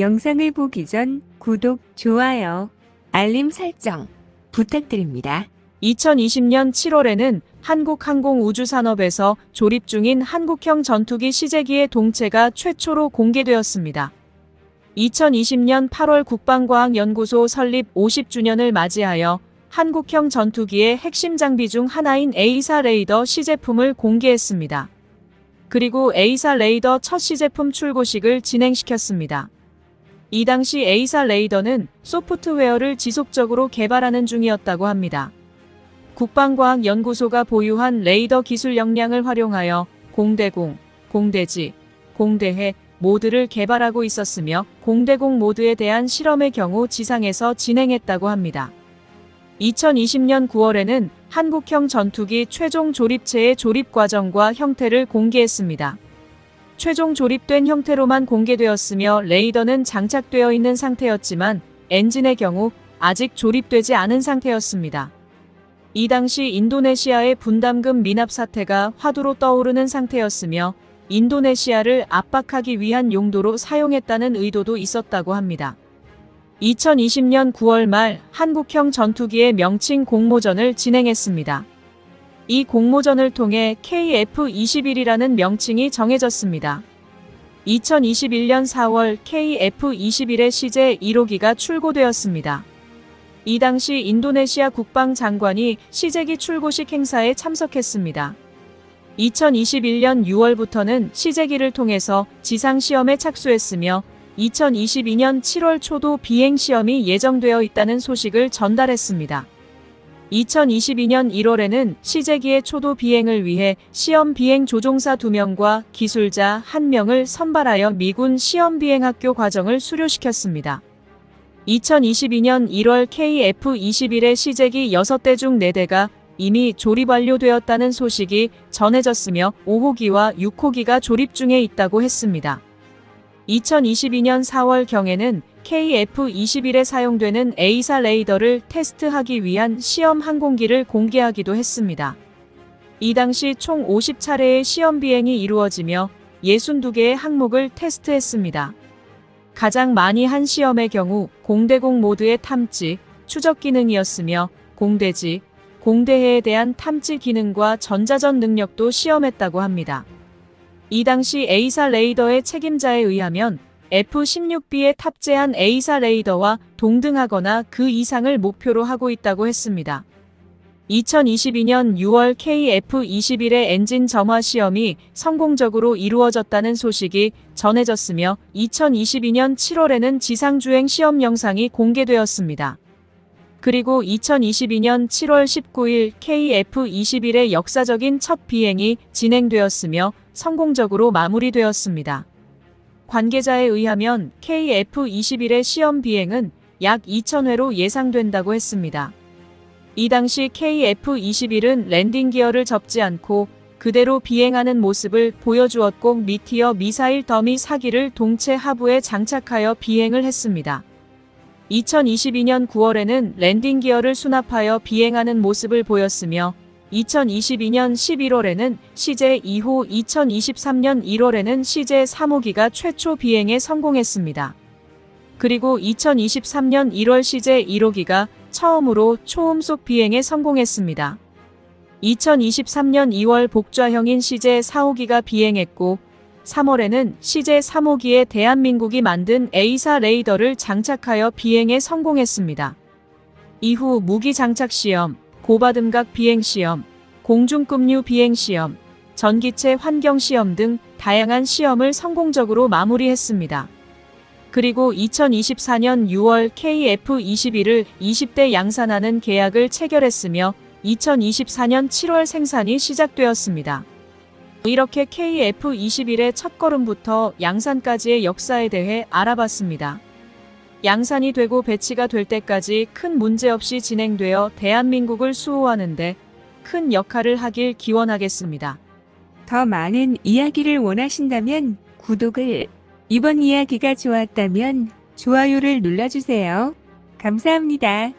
영상을 보기 전 구독, 좋아요, 알림 설정 부탁드립니다. 2020년 7월에는 한국항공우주산업에서 조립 중인 한국형 전투기 시제기의 동체가 최초로 공개되었습니다. 2020년 8월 국방과학연구소 설립 50주년을 맞이하여 한국형 전투기의 핵심 장비 중 하나인 A4 레이더 시제품을 공개했습니다. 그리고 A4 레이더 첫 시제품 출고식을 진행시켰습니다. 이 당시 A4 레이더는 소프트웨어를 지속적으로 개발하는 중이었다고 합니다. 국방과학연구소가 보유한 레이더 기술 역량을 활용하여 공대공, 공대지, 공대해 모드를 개발하고 있었으며 공대공 모드에 대한 실험의 경우 지상에서 진행했다고 합니다. 2020년 9월에는 한국형 전투기 최종 조립체의 조립 과정과 형태를 공개했습니다. 최종 조립된 형태로만 공개되었으며 레이더는 장착되어 있는 상태였지만 엔진의 경우 아직 조립되지 않은 상태였습니다. 이 당시 인도네시아의 분담금 미납 사태가 화두로 떠오르는 상태였으며 인도네시아를 압박하기 위한 용도로 사용했다는 의도도 있었다고 합니다. 2020년 9월 말 한국형 전투기의 명칭 공모전을 진행했습니다. 이 공모전을 통해 KF-21이라는 명칭이 정해졌습니다. 2021년 4월 KF-21의 시제 1호기가 출고되었습니다. 이 당시 인도네시아 국방장관이 시제기 출고식 행사에 참석했습니다. 2021년 6월부터는 시제기를 통해서 지상시험에 착수했으며 2022년 7월 초도 비행시험이 예정되어 있다는 소식을 전달했습니다. 2022년 1월에는 시제기의 초도 비행을 위해 시험 비행 조종사 2명과 기술자 1명을 선발하여 미군 시험비행학교 과정을 수료시켰습니다. 2022년 1월 KF-21의 시제기 6대 중 4대가 이미 조립 완료되었다는 소식이 전해졌으며 5호기와 6호기가 조립 중에 있다고 했습니다. 2022년 4월경에는 KF-21에 사용되는 A4 레이더를 테스트하기 위한 시험 항공기를 공개하기도 했습니다. 이 당시 총 50차례의 시험 비행이 이루어지며 62개의 항목을 테스트했습니다. 가장 많이 한 시험의 경우 공대공 모드의 탐지, 추적 기능이었으며 공대지, 공대해에 대한 탐지 기능과 전자전 능력도 시험했다고 합니다. 이 당시 A4 레이더의 책임자에 의하면 F-16B에 탑재한 A4 레이더와 동등하거나 그 이상을 목표로 하고 있다고 했습니다. 2022년 6월 KF-21의 엔진 점화 시험이 성공적으로 이루어졌다는 소식이 전해졌으며 2022년 7월에는 지상주행 시험 영상이 공개되었습니다. 그리고 2022년 7월 19일 KF-21의 역사적인 첫 비행이 진행되었으며 성공적으로 마무리되었습니다. 관계자에 의하면 KF-21의 시험 비행은 약 2,000회로 예상된다고 했습니다. 이 당시 KF-21은 랜딩 기어를 접지 않고 그대로 비행하는 모습을 보여주었고 미티어 미사일 더미 4기를 동체 하부에 장착하여 비행을 했습니다. 2022년 9월에는 랜딩 기어를 수납하여 비행하는 모습을 보였으며 2022년 11월에는 시제 2호, 2023년 1월에는 시제 3호기가 최초 비행에 성공했습니다. 그리고 2023년 1월 시제 1호기가 처음으로 초음속 비행에 성공했습니다. 2023년 2월 복좌형인 시제 4호기가 비행했고 3월에는 시제 3호기에 대한민국이 만든 A4 레이더를 장착하여 비행에 성공했습니다. 이후 무기 장착 시험, 고바등각 비행시험, 공중급류 비행시험, 전기체 환경시험 등 다양한 시험을 성공적으로 마무리했습니다. 그리고 2024년 6월 KF-21을 20대 양산하는 계약을 체결했으며 2024년 7월 생산이 시작되었습니다. 이렇게 KF-21의 첫걸음부터 양산까지의 역사에 대해 알아봤습니다. 양산이 되고 배치가 될 때까지 큰 문제 없이 진행되어 대한민국을 수호하는 데 큰 역할을 하길 기원하겠습니다. 더 많은 이야기를 원하신다면 구독을, 이번 이야기가 좋았다면 좋아요를 눌러주세요. 감사합니다.